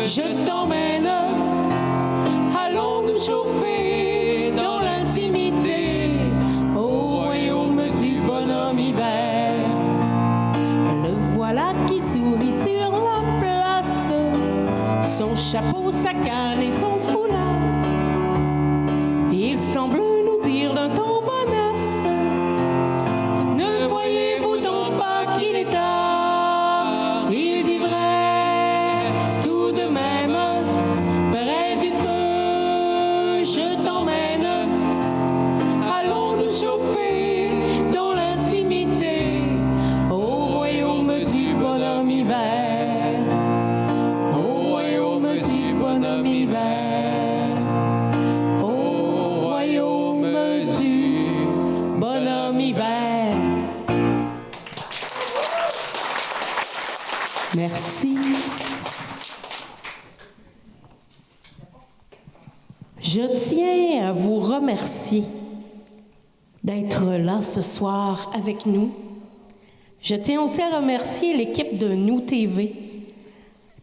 je t'emmène. Allons nous chauffer dans l'intimité au royaume du bonhomme hiver. Le voilà qui sourit sur la place, son chapeau, sa canne et son foulard. Il semble nous dire d'un ton bonasse: ne voyez-vous donc pas qu'il est tard? Il dit vrai, tout de même, près du feu, je t'emmène. Allons nous chauffer dans l'intimité au royaume du bonhomme hiver. Au royaume du bonhomme hiver. Au royaume du bonhomme hiver. Merci. Je tiens à vous remercier d'être là ce soir avec nous. Je tiens aussi à remercier l'équipe de Nous TV,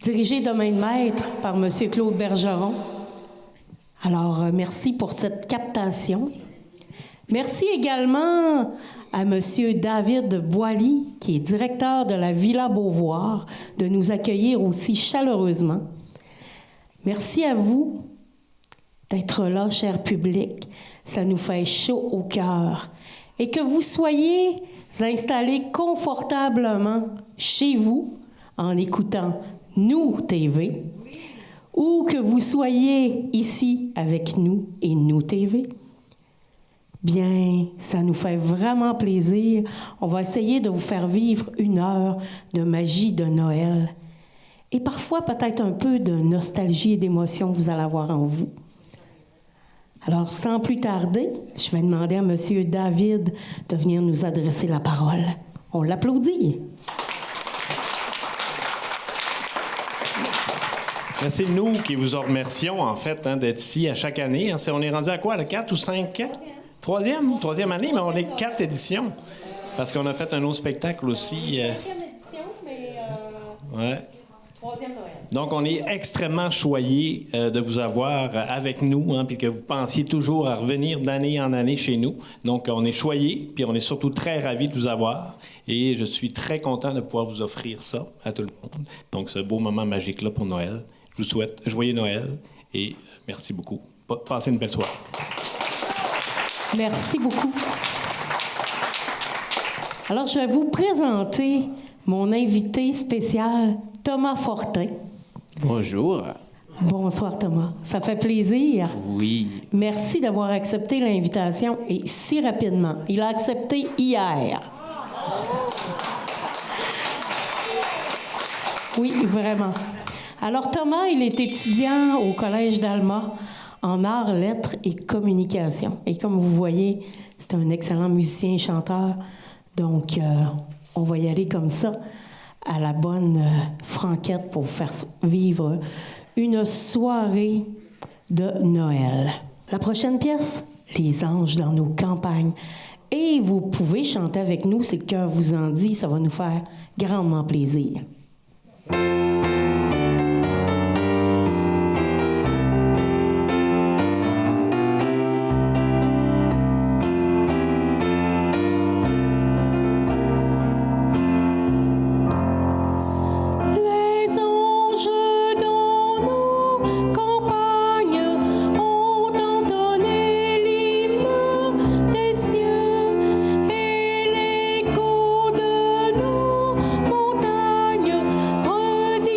dirigée de main de maître par M. Claude Bergeron. Alors, merci pour cette captation. Merci également à M. David Boily, qui est directeur de la Villa Beauvoir, de nous accueillir aussi chaleureusement. Merci à vous d'être là, cher public. Ça nous fait chaud au cœur. Et que vous soyez installés confortablement chez vous en écoutant Nous TV, ou que vous soyez ici avec nous et Nous TV, bien, ça nous fait vraiment plaisir. On va essayer de vous faire vivre une heure de magie de Noël. Et parfois, peut-être un peu de nostalgie et d'émotion que vous allez avoir en vous. Alors, sans plus tarder, je vais demander à M. David de venir nous adresser la parole. On l'applaudit. C'est nous qui vous en remercions, en fait, d'être ici à chaque année. On est rendu à quoi, le 4 ou 5 ans? Troisième année, mais on est 4 éditions. Parce qu'on a fait un autre spectacle aussi. 5e édition, mais... Ouais. 3e Noël. Donc, on est extrêmement choyés de vous avoir avec nous, puis que vous pensiez toujours à revenir d'année en année chez nous. Donc, on est choyés, puis on est surtout très ravis de vous avoir. Et je suis très content de pouvoir vous offrir ça à tout le monde. Donc, ce beau moment magique-là pour Noël. Je vous souhaite joyeux Noël et merci beaucoup. Passez une belle soirée. Merci beaucoup. Alors, je vais vous présenter mon invité spécial, Thomas Fortin. Bonjour. Bonsoir, Thomas. Ça fait plaisir. Oui. Merci d'avoir accepté l'invitation et si rapidement. Il a accepté hier. Oui, vraiment. Alors, Thomas, il est étudiant au Collège d'Alma en arts, lettres et communication. Et comme vous voyez, c'est un excellent musicien et chanteur. Donc, on va y aller comme ça, à la bonne franquette pour vous faire vivre une soirée de Noël. La prochaine pièce, Les anges dans nos campagnes. Et vous pouvez chanter avec nous, si le cœur vous en dit, ça va nous faire grandement plaisir. Redéfini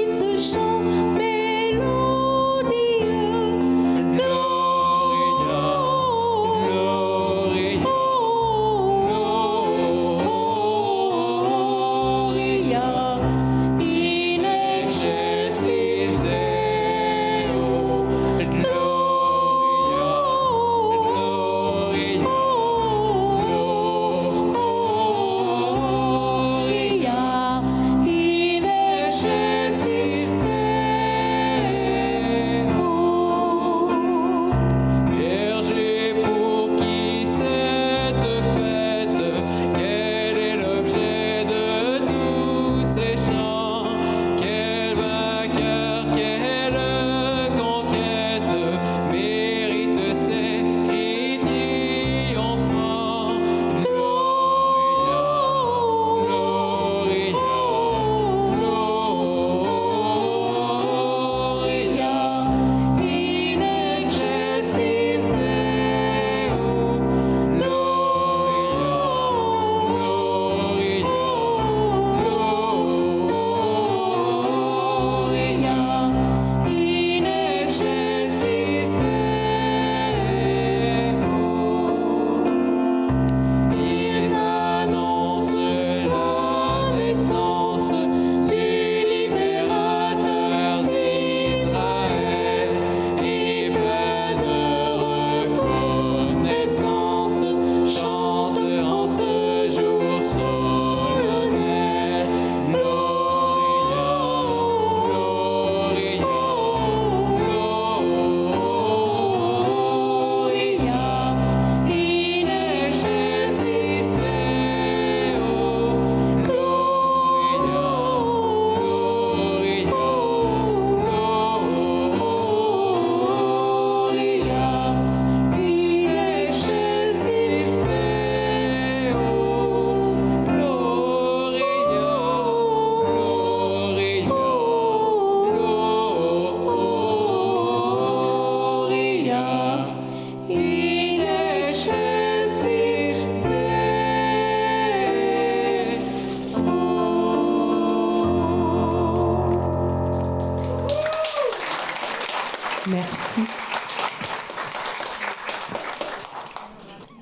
Merci.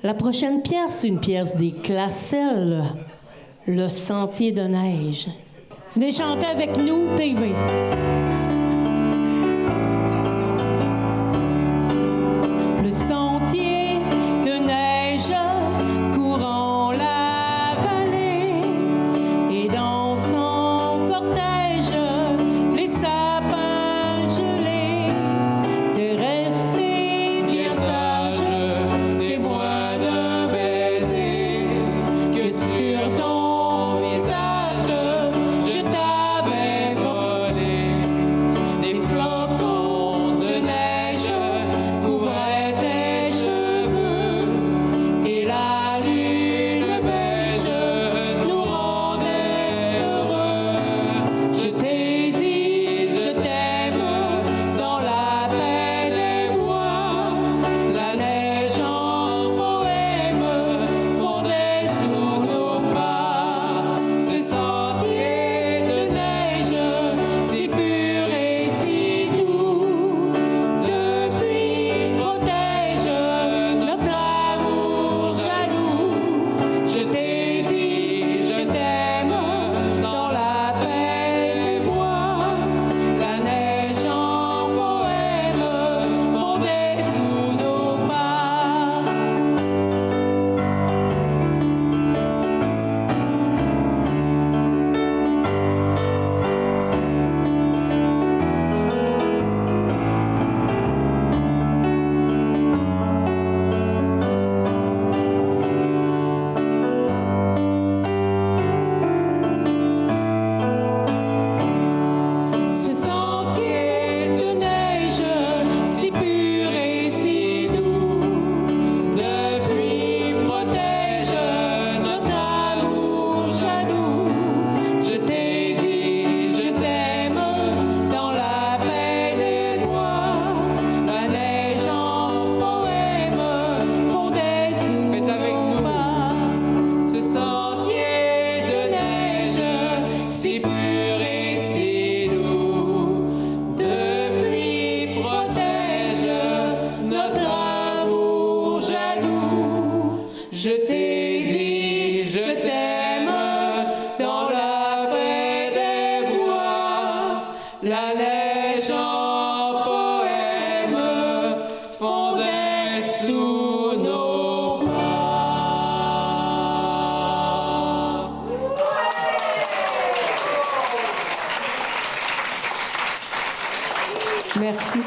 La prochaine pièce, c'est une pièce des Classelles, Le Sentier de neige. Venez chanter avec nous, TV. Le sentier de neige courant la vallée et dans son cortège les sapins gelés. De rester bien sage, témoin d'un baiser que sur ton visage je t'avais volé. Des flocons de neige couvraient tes cheveux et la lune beige nous rendait heureux. Je t'ai dit je t'aime dans la paix des bois. La neige en poème fondait sous nos pas. Ce sentier de neige si pur et si doux, depuis protège notre amour jaloux. Je t'ai dit je t'aime dans la paix des bois. La neige en poème fondait sous nos pas. Ce sentier de neige si pur et si doux, depuis protège notre amour jaloux. Je t'ai dit je t'aime dans la paix des bois. La neige en poème fondait sous nos pas. Ce sentier de neige si pur et si doux, depuis protège notre amour jaloux. Je t'ai dit je t'aime dans la paix des bois. La neige en poème fondait sous nos pas. Merci.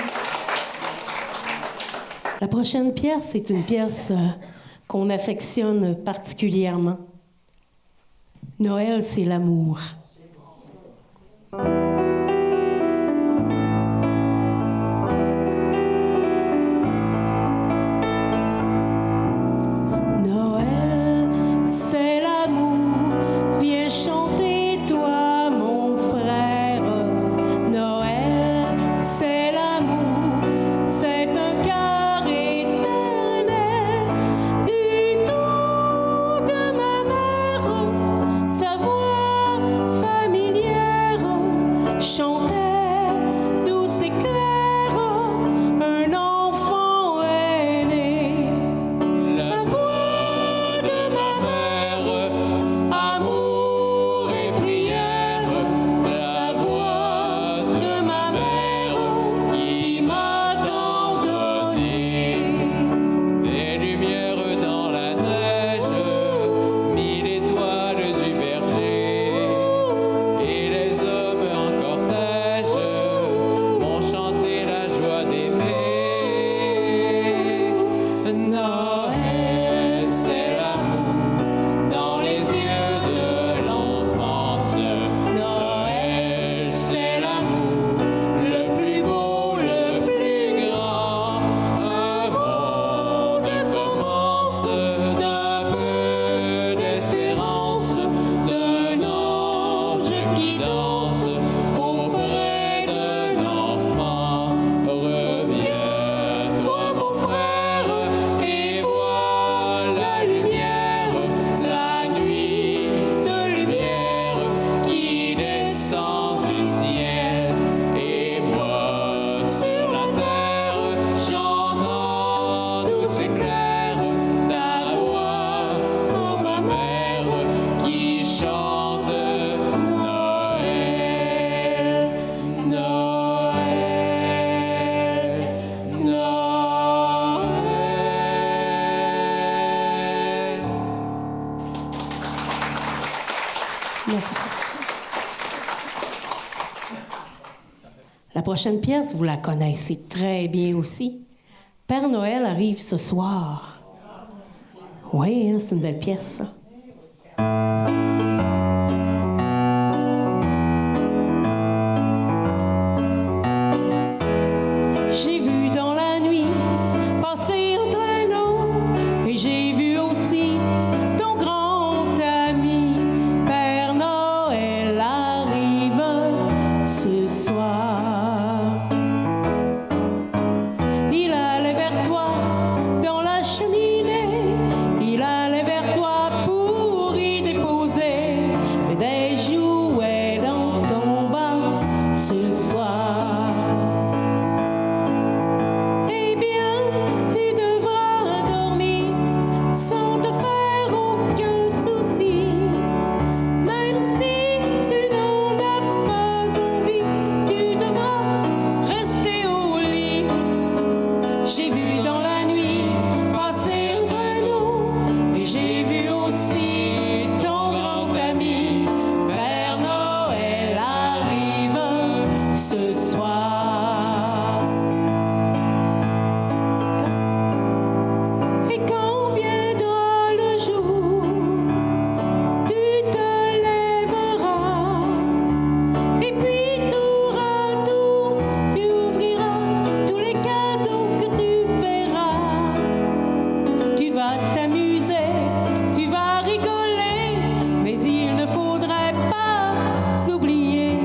La prochaine pièce, c'est une pièce qu'on affectionne particulièrement. Noël, c'est l'amour. Noël, c'est l'amour. Viens chanter, toi, mon frère. Noël, c'est l'amour. C'est un cœur éternel du tout de ma mère. Sa voix Merci. La prochaine pièce, vous la connaissez très bien aussi. Père Noël arrive ce soir. Oui, hein, c'est une belle pièce, ça. J'ai vu dans la nuit passer un traîneau et j'ai vu aussi ton grand ami. Père Noël arrive ce soir. Il allait vers toi dans la cheminée, il allait vers toi pour y déposer des jouets dans ton bas ce soir. Eh bien, tu devras dormir sans te faire aucun souci. Même si tu n'en as pas envie, tu devras rester au lit. J'ai vu dans la nuit passer un traîneau et j'ai vu aussi ton grand ami. Père Noël arrive ce soir. Et quand viendra le jour, tu te lèveras et puis tour à tour, tu ouvriras tous les cadeaux que tu verras. Tu vas t'amuser, tu vas rigoler, mais il ne faudrait pas s'oublier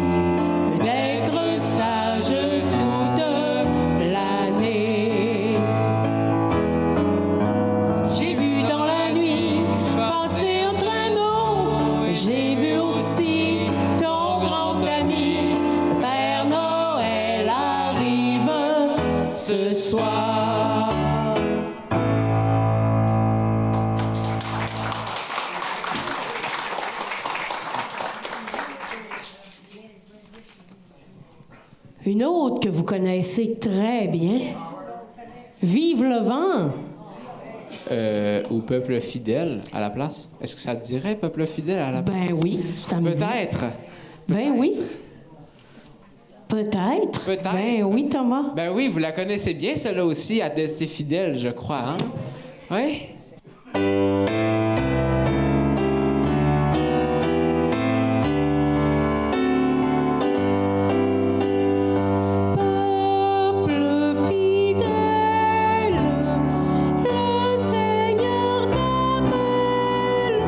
d'être sage toute l'année. J'ai vu dans la nuit passer un traîneau, et j'ai vu aussi ton grand ami. Père Noël arrive ce soir. Une autre que vous connaissez très bien. Vive le vent! Au peuple fidèle à la place. Est-ce que ça te dirait peuple fidèle à la place? Ben oui, ça me dit. Peut-être. Ben oui. Peut-être. Peut-être. Ben oui, Thomas. Ben oui, vous la connaissez bien, celle-là aussi, à Destin fidèle, je crois, hein? Oui? Peuple fidèle, le Seigneur t'appelle.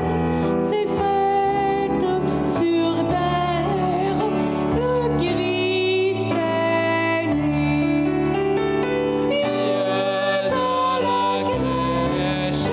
C'est fête sur terre, le Christ est né. Viens à la crèche,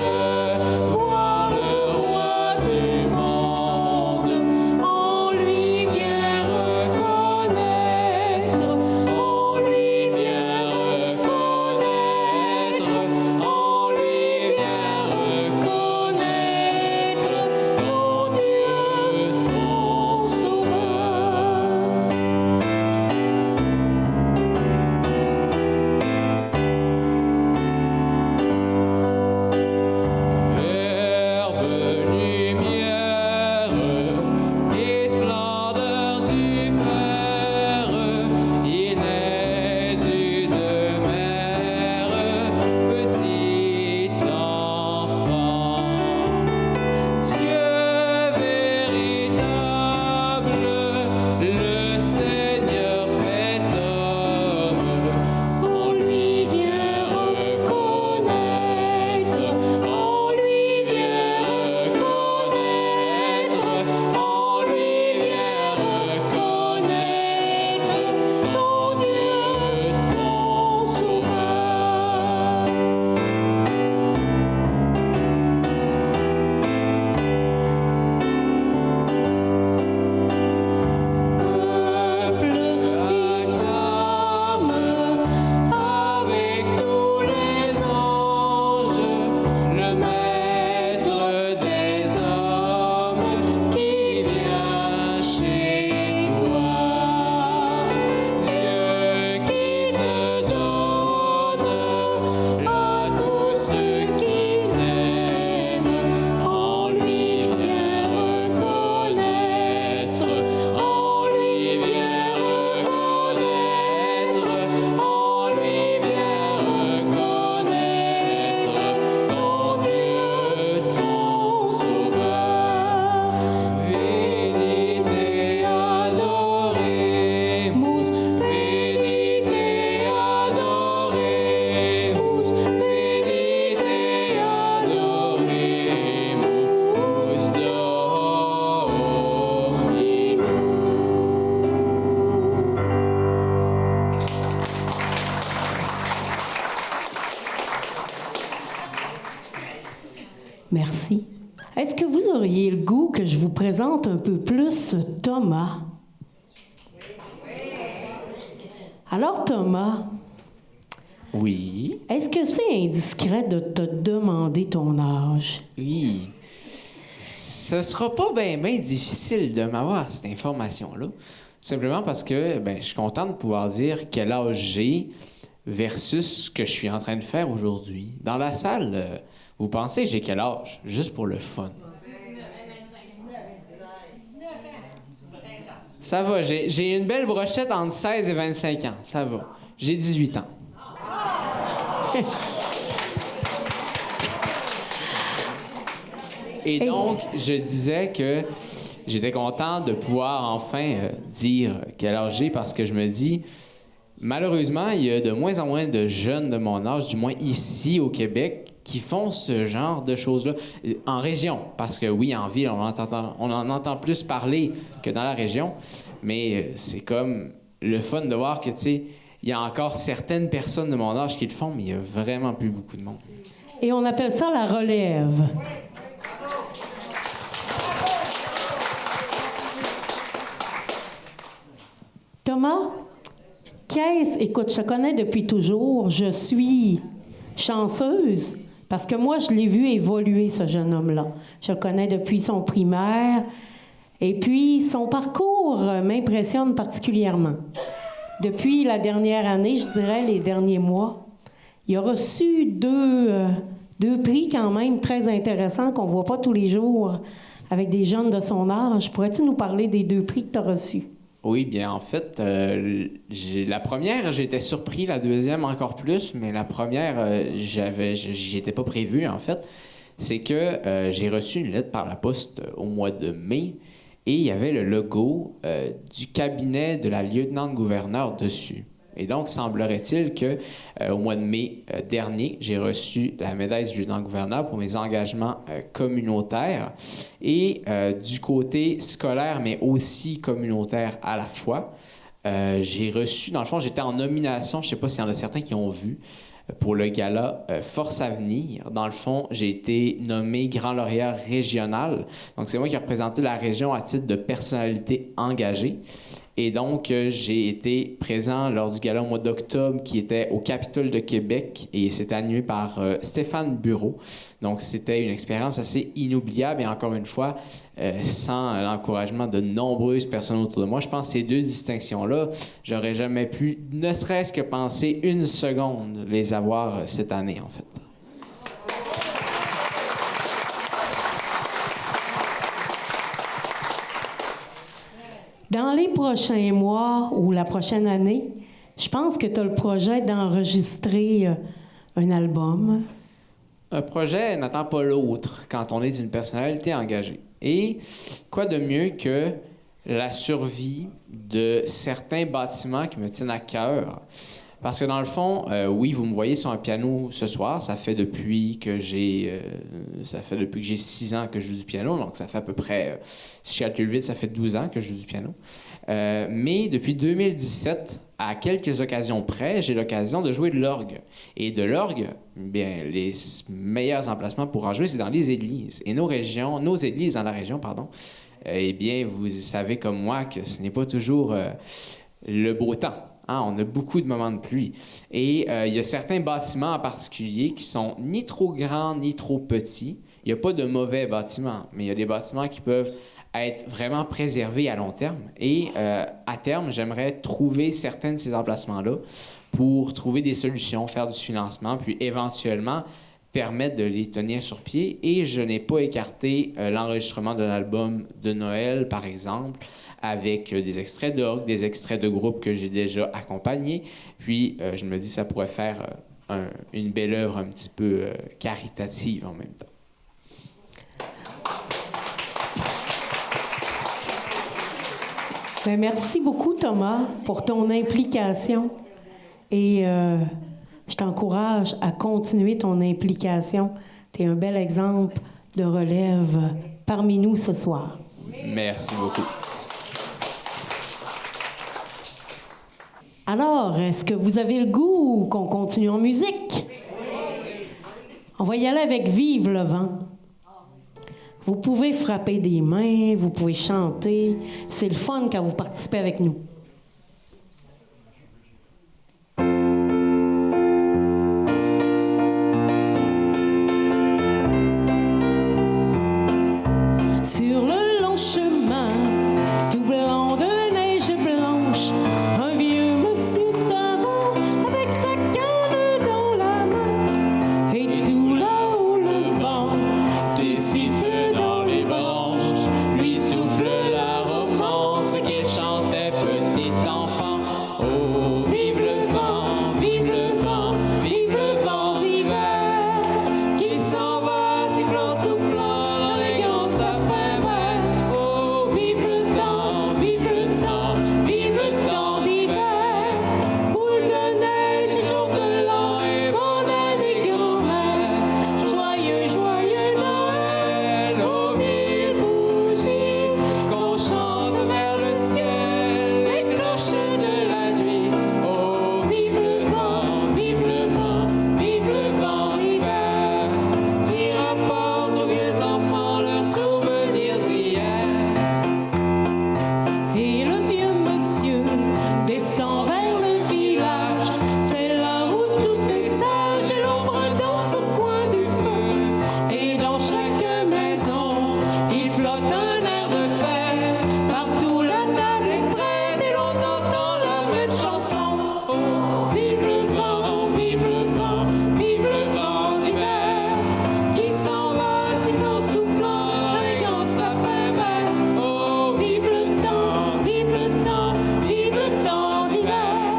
Merci. Est-ce que vous auriez le goût que je vous présente un peu plus Thomas? Alors, Thomas, Oui. est-ce que c'est indiscret de te demander ton âge? Oui. Ce sera pas bien difficile de m'avoir cette information-là. Tout simplement parce que je suis content de pouvoir dire quel âge j'ai versus ce que je suis en train de faire aujourd'hui. Dans la salle, vous pensez j'ai quel âge? Juste pour le fun. Ça va, j'ai une belle brochette entre 16 et 25 ans. Ça va. J'ai 18 ans. Et donc, je disais que j'étais content de pouvoir enfin dire quel âge j'ai parce que je me dis, malheureusement, il y a de moins en moins de jeunes de mon âge, du moins ici au Québec, qui font ce genre de choses-là en région. Parce que oui, en ville, on en entend plus parler que dans la région, mais c'est comme le fun de voir que, tu sais, il y a encore certaines personnes de mon âge qui le font, mais il y a vraiment plus beaucoup de monde. Et on appelle ça la relève. Thomas, écoute, je te connais depuis toujours. Je suis chanceuse parce que moi, je l'ai vu évoluer, ce jeune homme-là. Je le connais depuis son primaire. Et puis, son parcours m'impressionne particulièrement. Depuis la dernière année, je dirais les derniers mois, il a reçu deux prix quand même très intéressants qu'on ne voit pas tous les jours avec des jeunes de son âge. Pourrais-tu nous parler des 2 prix que tu as reçus? Oui, bien en fait, la première, j'étais surpris, la deuxième encore plus, mais la première, j'y étais pas prévu en fait. C'est que j'ai reçu une lettre par la poste au mois de mai et il y avait le logo du cabinet de la lieutenant-gouverneur dessus. Et donc, semblerait-il que au mois de mai dernier, j'ai reçu la médaille du lieutenant-gouverneur pour mes engagements communautaires et du côté scolaire, mais aussi communautaire à la fois. J'ai reçu, dans le fond, j'étais en nomination, je ne sais pas s'il y en a certains qui ont vu, pour le gala Force à venir. Dans le fond, j'ai été nommé grand lauréat régional. Donc, c'est moi qui ai représenté la région à titre de personnalité engagée. Et donc, j'ai été présent lors du gala au mois d'octobre qui était au Capitole de Québec et c'était animé par Stéphane Bureau. Donc, c'était une expérience assez inoubliable et encore une fois, sans l'encouragement de nombreuses personnes autour de moi. Je pense que ces 2 distinctions-là, j'aurais jamais pu, ne serait-ce que penser une seconde, les avoir cette année, en fait. Dans les prochains mois ou la prochaine année, je pense que tu as le projet d'enregistrer un album. Un projet n'attend pas l'autre quand on est une personnalité engagée. Et quoi de mieux que la survie de certains bâtiments qui me tiennent à cœur? Parce que dans le fond, oui, vous me voyez sur un piano ce soir. Ça fait depuis que j'ai 6 ans que je joue du piano. Donc, ça fait à peu près, si je calcule vite, ça fait 12 ans que je joue du piano. Mais depuis 2017, à quelques occasions près, j'ai l'occasion de jouer de l'orgue. Et de l'orgue, bien, les meilleurs emplacements pour en jouer, c'est dans les églises. Et nos églises dans la région, eh bien, vous savez comme moi que ce n'est pas toujours le beau temps. Hein, on a beaucoup de moments de pluie. Et il y a certains bâtiments en particulier qui sont ni trop grands ni trop petits. Il n'y a pas de mauvais bâtiments, mais il y a des bâtiments qui peuvent être vraiment préservés à long terme. Et à terme, j'aimerais trouver certains de ces emplacements-là pour trouver des solutions, faire du financement, puis éventuellement permettre de les tenir sur pied. Et je n'ai pas écarté l'enregistrement d'un album de Noël, par exemple, avec des extraits d'orgue, des extraits de groupes que j'ai déjà accompagnés. Puis, je me dis que ça pourrait faire une belle œuvre un petit peu caritative en même temps. Bien, merci beaucoup, Thomas, pour ton implication. Et je t'encourage à continuer ton implication. Tu es un bel exemple de relève parmi nous ce soir. Merci beaucoup. Alors, est-ce que vous avez le goût qu'on continue en musique? Oui. On va y aller avec Vive le vent. Vous pouvez frapper des mains, vous pouvez chanter. C'est le fun quand vous participez avec nous. Sur le long chemin, tout blanc de neige blanche, un vieux monsieur s'avance avec sa canne dans la main. Et tout là-haut le vent, qui siffle dans les branches, lui souffle la romance qu'il chantait petit enfant. Oh, vive le vent, vive le vent, vive le vent d'hiver, qui s'en va sifflant, soufflant dans les grands sapins verts. Oh, vive le temps, vive le temps, vive le temps d'hiver, boule de neige et jour de l'an et bonne année grand-mère. Joyeux, joyeux Noël aux mille bougies, qu'on chante vers le ciel les cloches de la nuit. Oh, vive le vent, vive le vent, vive le vent d'hiver, qui rapporte aux vieux enfants leurs souvenirs d'hier. Et le vieux monsieur descend vers le village, c'est là où tout est sage et l'ombre danse au coin du feu. Et dans chaque maison, il flotte un air de fête, partout la table est prête et l'on entend la même chanson. Oh, vive le vent, vive le vent, vive le vent d'hiver, qui s'en va sifflant, soufflant dans les grands sapins verts. Oh, vive le temps, vive le temps, vive le temps d'hiver,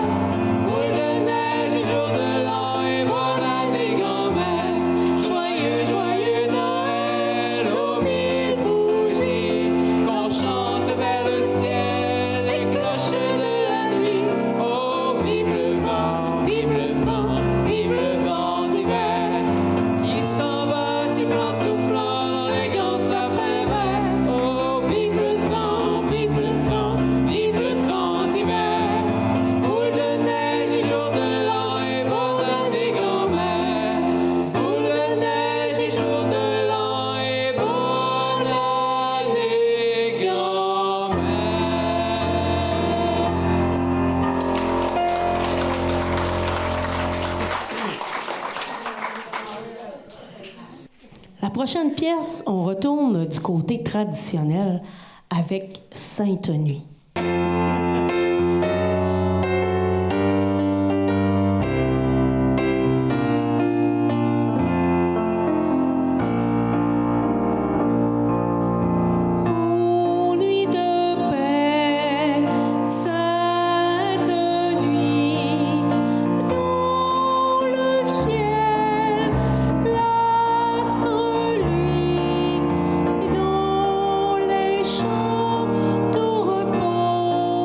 boule de neige et jour de l'an et bonne année grand-mère. Joyeux, joyeux Noël aux mille bougies, qu'on chante vers le ciel les cloches de la nuit. Oh, vive le vent, vive le vent, vive le vent d'hiver, qui s'en va sifflant, soufflant dans les grands sapins verts. Oh, vive le vent, vive le vent, vive le vent d'hiver, boule de neige et jour de l'an et bonne année grand-mère. Boule de neige et jour de l'an et bonne année grand-mère. La prochaine pièce, on retourne du côté traditionnel avec Sainte Nuit. Ô nuit de paix, sainte nuit, dans le ciel l'astre luit, dans les champs tout repose.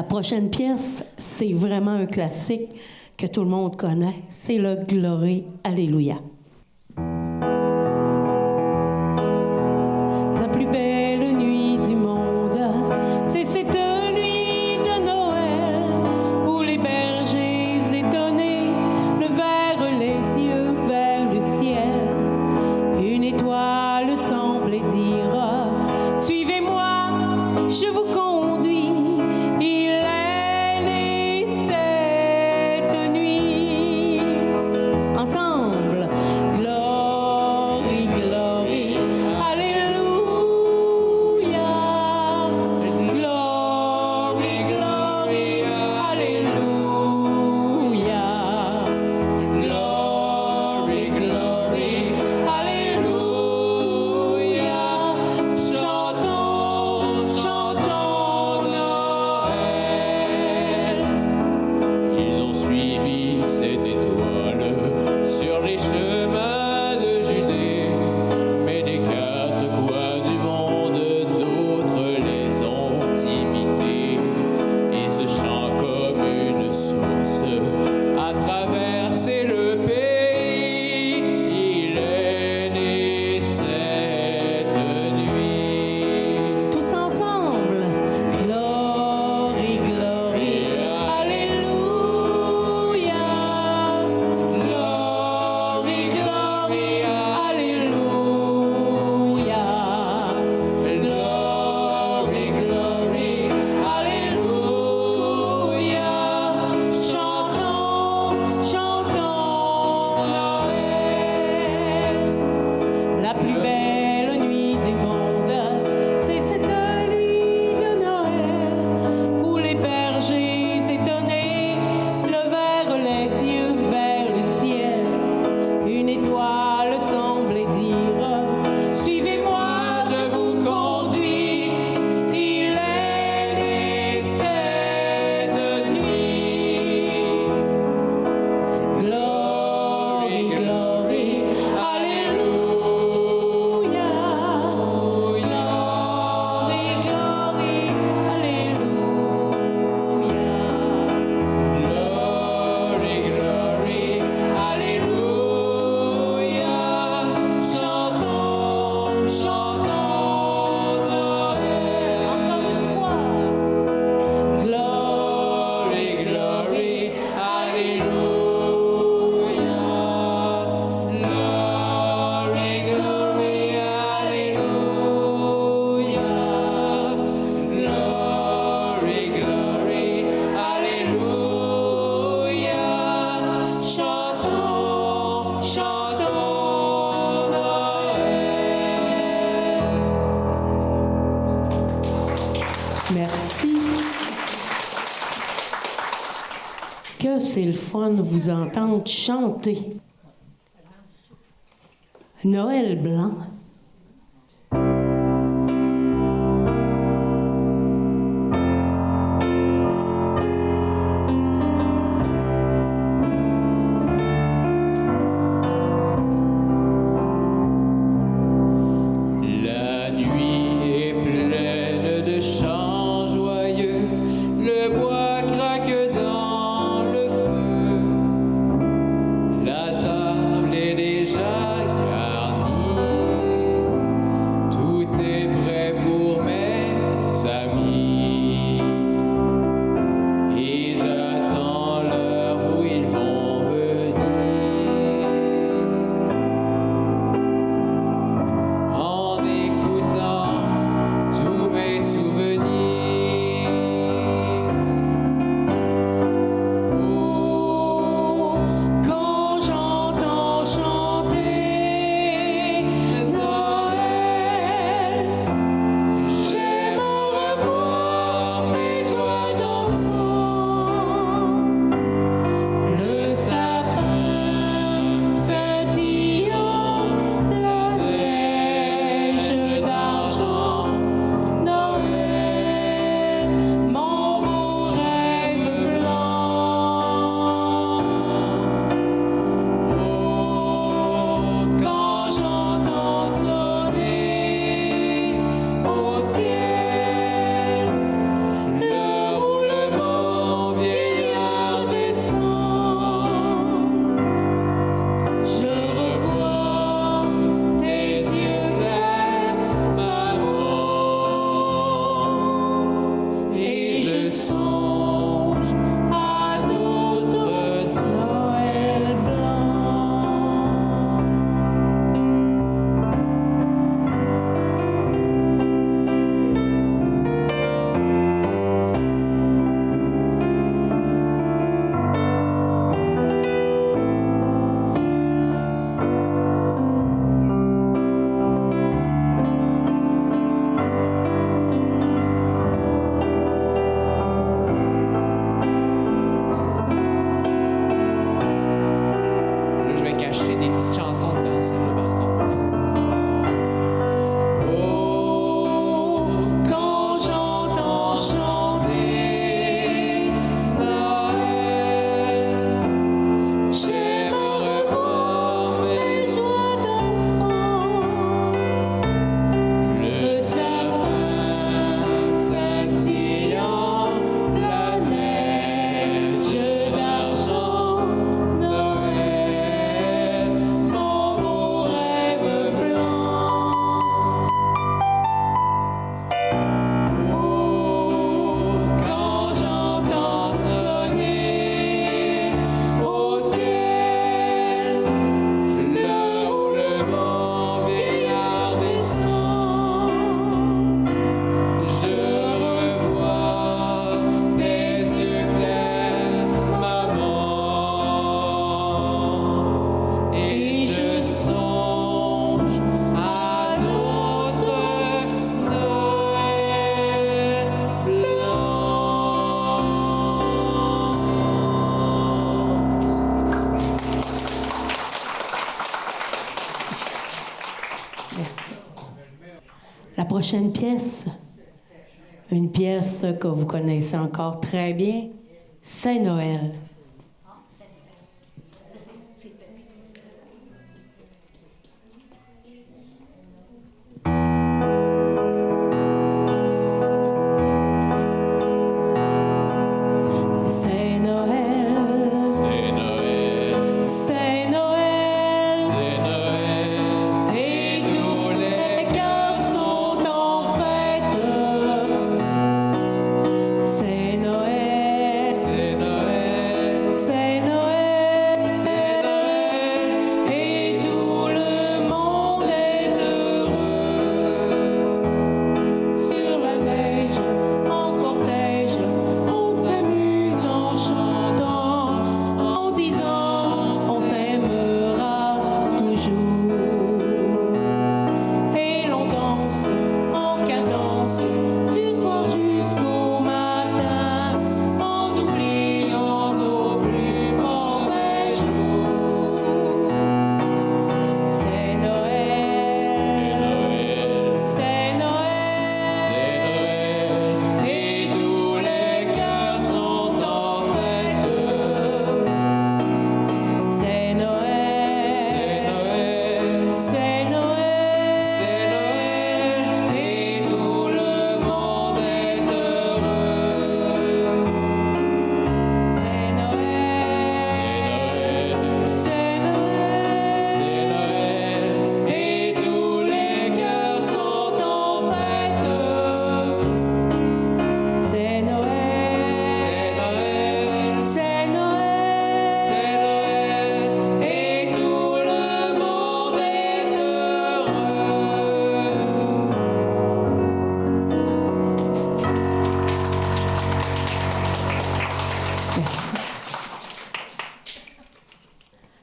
La prochaine pièce, c'est vraiment un classique que tout le monde connaît. C'est le Glorie, Alléluia. La plus belle nuit du monde, c'est cette nuit de Noël où les bergers étonnés levèrent les yeux vers le ciel. Une étoile semblait dire « Suivez-moi, je vous conduis. » Il est né cette nuit. Ensemble, glory, glory, alléluia. Glory, glory, alléluia. Glory, glory, alléluia. Chantons, chantons Noël. Ils ont suivi cette étoile sur les chemins de Judée, mais des quatre coins du monde, d'autres les ont imités. Et ce chant comme une source a traversé le pays. Il est né cette nuit. Tous ensemble, glory, glory, alléluia. Glory, glory, alléluia. Glory, glory, alléluia. Chantons, chantons Noël. La plus belle nuit du monde, c'est cette nuit de Noël où les bergers étonnés levèrent les yeux vers le ciel. Une étoile semblait dire « Suivez-moi, je vous conduis. » Il est né cette nuit. Glory, glory, alléluia. Glory, glory, alléluia. Glory, glory, alléluia. Chantons, chantons Noël. Encore une fois. Glory, Glory, alléluia. Glory, glory, alléluia. Glory, glory, alléluia. Chantons, chantons Noël. Merci. Que c'est le fun de vous entendre chanter. Noël blanc. La nuit est pleine de chants joyeux, le bois craque dans le feu, la table est déjà garnie. prochaine pièce, une pièce que vous connaissez encore très bien, c'est Noël.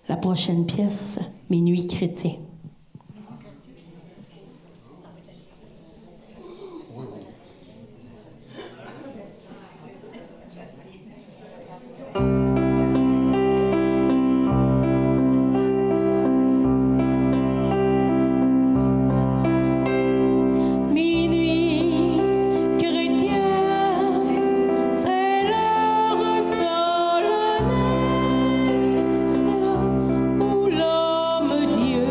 La prochaine pièce, Minuit chrétien. Où l'homme Dieu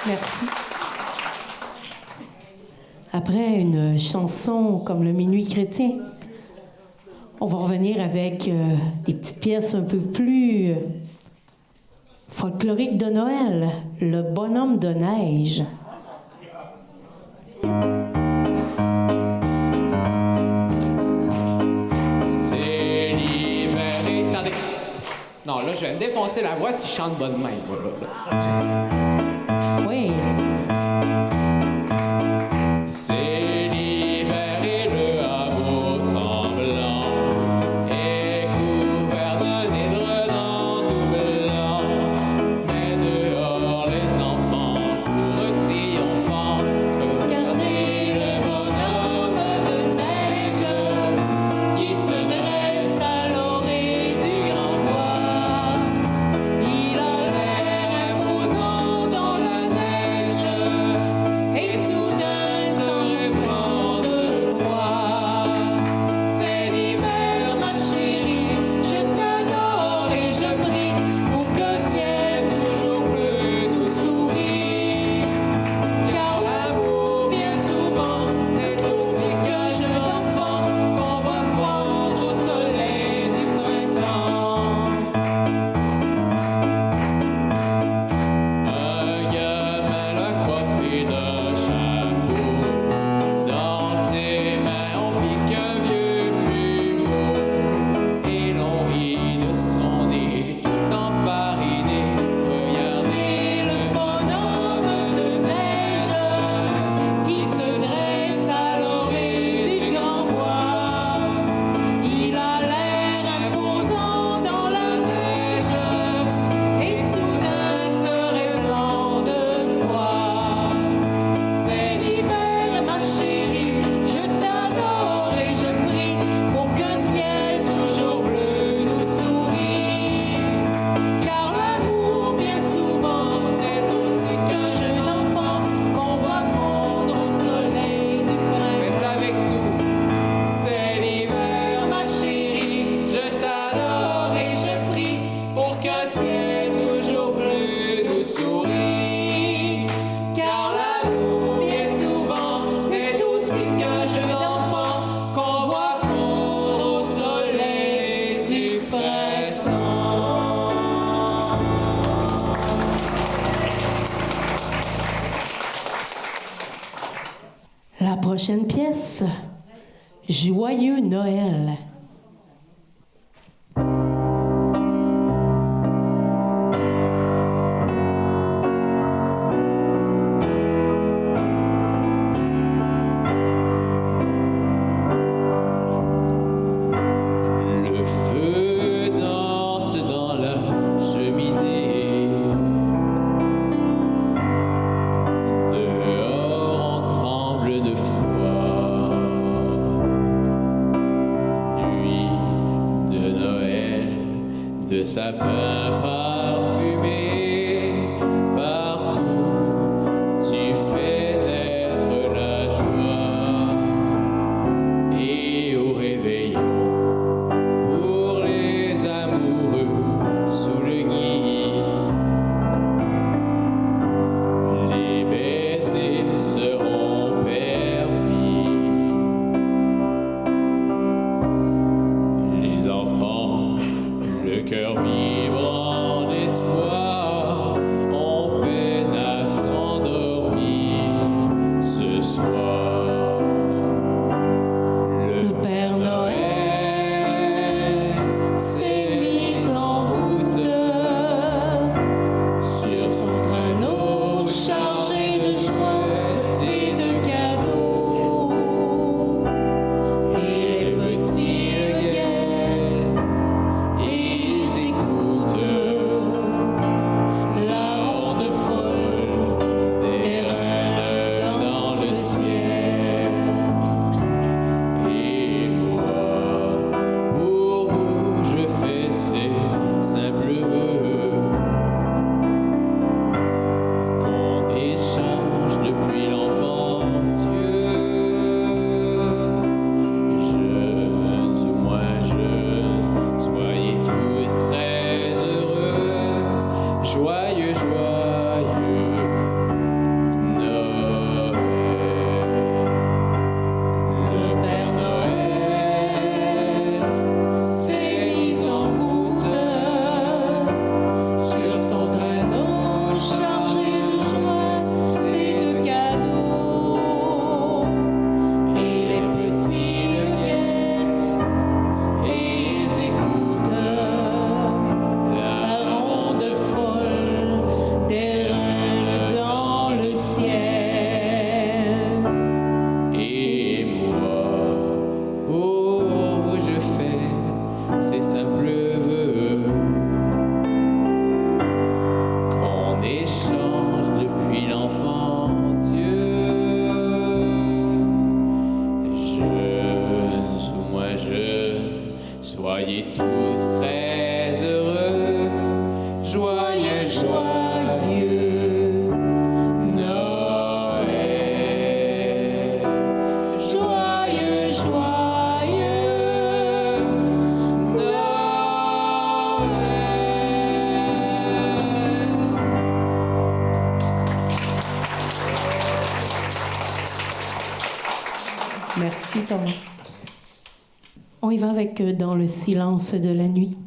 Merci. Après une chanson comme le Minuit chrétien, on va revenir avec des petites pièces un peu plus folkloriques de Noël. Le bonhomme de neige. C'est l'hiver et... Attendez. Non, là, je vais me défoncer la voix si je chante bonne main. Oui. C'est l'hiver et le hameau tremblant est couvert de nédredans tout blancs. Mais dehors les enfants courent triomphants. Regardez le bonhomme de neige qui se dresse à l'orée du grand bois. Il a l'air imposant dans la neige et soudain serait blanc de froid. C'est l'hiver, ma chérie, je t'adore et je prie pour que ciel toujours bleu nous sourit. Car l'amour, bien souvent, est aussi qu'un jeu d'enfant qu'on voit fondre au soleil du printemps. Un gamin l'a coiffé d'un chapeau. Dans ses mains on pique un vieux plumeau. Et l'on rit de son nez tout enfariné. Regardez le bonhomme de neige qui se dresse à l'orée du grand bois. Il a l'air imposant dans la neige et soudain serait blanc de froid. C'est l'hiver, ma chérie, je t'adore et je prie pour qu'un ciel toujours bleu nous sourit. Car l'amour, bien souvent, n'est aussi qu'un jeu d'enfant qu'on voit fondre au soleil du printemps. Faites avec nous. C'est l'hiver, ma chérie, je t'adore et je prie pour qu'un ciel toujours bleu nous sourit. Car l'amour, bien souvent, n'est aussi qu'un jeu d'enfant qu'on voit fondre au soleil du printemps. La prochaine pièce, Joyeux Noël. Le feu danse dans la cheminée. Dehors on tremble de froid. Nuit de Noël, de sapins parfumés. Partout tu fais naître la joie. Et au réveillon, pour les amoureux sous le gui, les baisers seront permis. Les enfants, le cœur vibrant d'espoir, ont peine à s'endormir ce soir. Le Père Noël s'est mis en route sur son traîneau chargé de joie et de cadeaux. Et les petits le guettent et ils écoutent Merci Thomas. On y va avec Dans le silence de la nuit.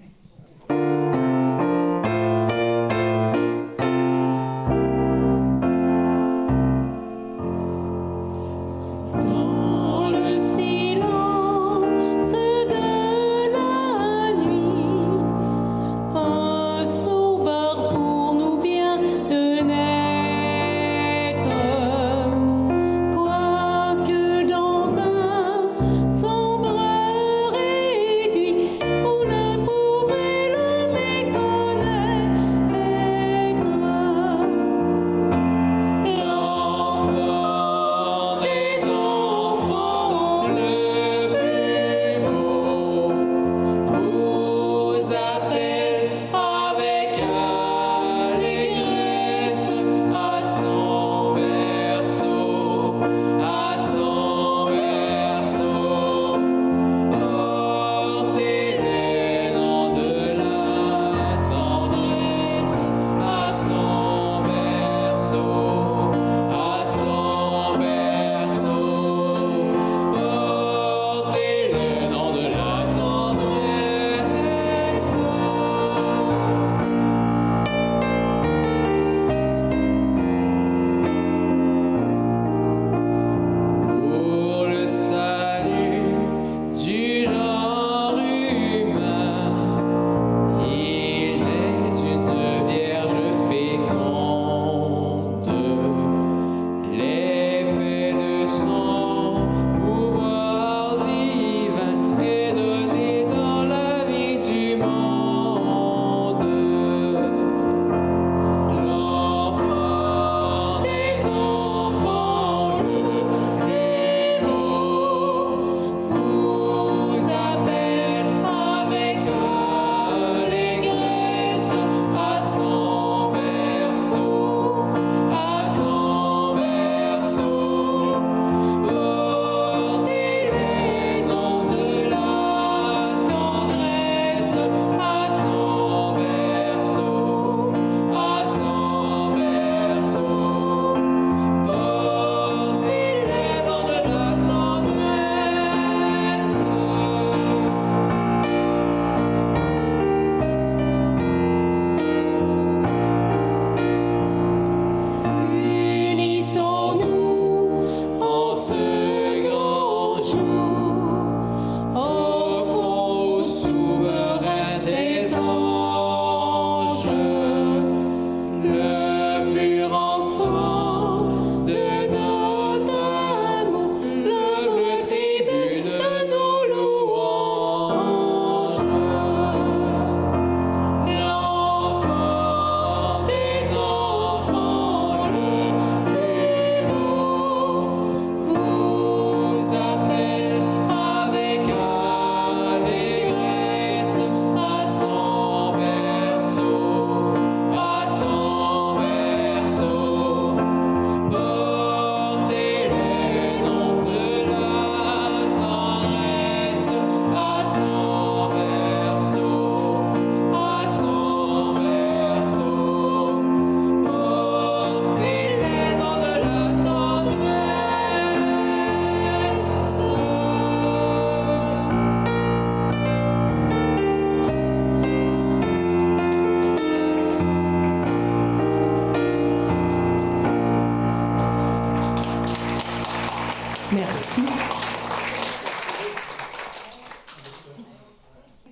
Merci.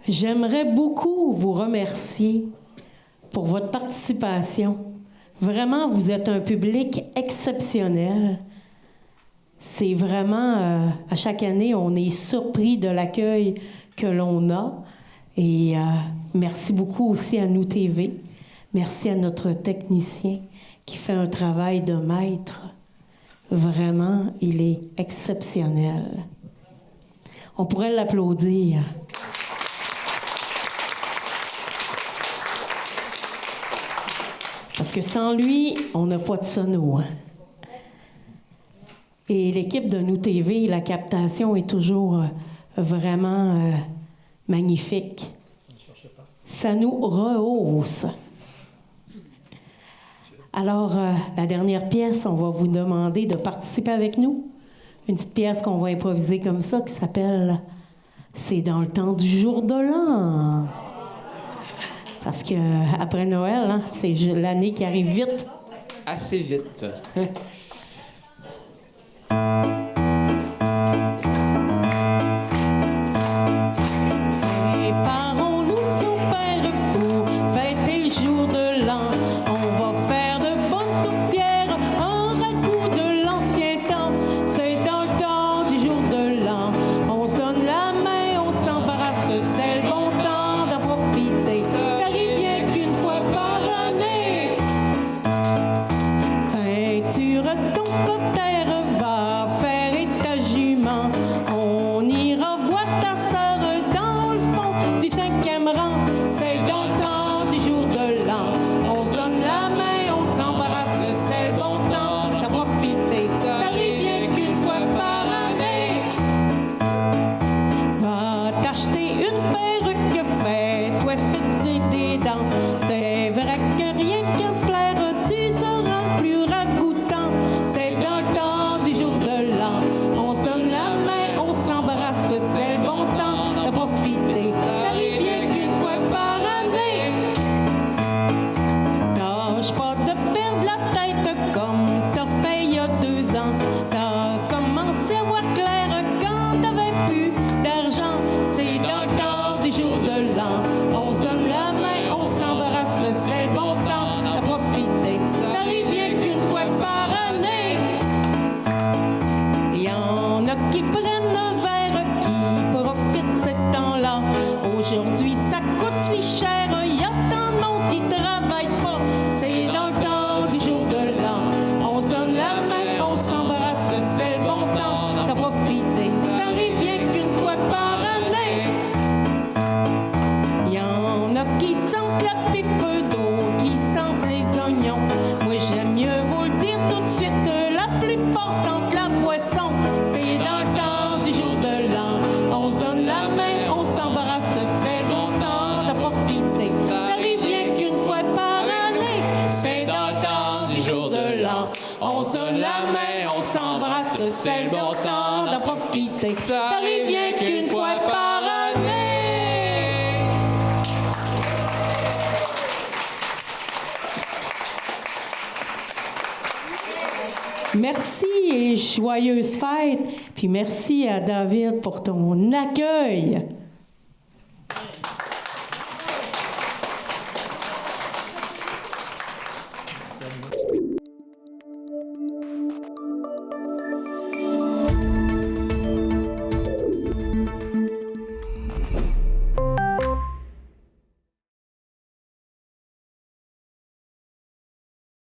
J'aimerais beaucoup vous remercier pour votre participation. Vraiment, vous êtes un public exceptionnel. C'est vraiment, à chaque année, on est surpris de l'accueil que l'on a. Et merci beaucoup aussi à Nous TV. Merci à notre technicien qui fait un travail de maître. Vraiment, il est exceptionnel. On pourrait l'applaudir. Parce que sans lui, on n'a pas de sono. Hein? Et l'équipe de Nous TV, la captation est toujours vraiment magnifique. Ça nous rehausse. Alors, la dernière pièce, on va vous demander de participer avec nous. Une petite pièce qu'on va improviser comme ça qui s'appelle « C'est dans le temps du jour de l'an ». Parce qu'après Noël, hein, c'est l'année qui arrive vite. Assez vite. Préparons-nous son père pour fêter le jour de l'an. On va faire de bonnes tourtières, un ragoût de l'ancien temps. C'est dans le temps du jour de l'an. On se donne la main, on s'embrasse, c'est le bon temps d'en profiter. Ça arrive rien qu'une fois par année. Peinture ton cotère, va faire ta jument. On ira voir ta sœur dans le fond du 5e rang. C'est dans le temps du jour de l'an. On se donne la main, on s'embrasse, c'est le bon temps d'en profiter. Ça arrive rien qu'une fois par année. Va t'acheter une perruque, fais-toi fêter des dents. C'est vrai que rien que plaire, tu seras plus ragoûtant. C'est dans le temps du jour de l'an. On se donne la main, on s'embrasse, c'est le bon temps de profiter. Ça arrive rien qu'une fois par année. Tâche pas de perdre la tête comme t'as fait il y a 2 ans. T'as commencé à voir clair quand t'avais plus d'argent. C'est dans le temps du jour de l'an. On se donne la main, on s'embrasse, c'est le bon temps de profiter. Ça arrive rien qu'une fois par année. Il y en a qui prennent un verre, qui profitent ces temps-là. Aujourd'hui, ça coûte si cher, il y a tant de monde qui travaille pas. C'est dans le temps du jour de l'an. On se donne la main, on s'embrasse, c'est le bon temps de profiter. Ça arrive rien qu'une fois par année. Il y en a qui sentent la pipe, d'autres qui sentent les oignons. Moi, j'aime mieux vous le dire tout de suite, la plupart sentent la boisson. C'est dans le temps du jour de l'an. On se donne la main, on s'embrasse, c'est le bon temps de profiter. Ça arrive rien qu'une fois par année. C'est dans le temps du jour de l'an. On se donne la main, on s'embrasse, c'est le bon temps de profiter. Ça arrive rien qu'une fois par année. Merci et joyeuse fête. Puis merci à David pour ton accueil.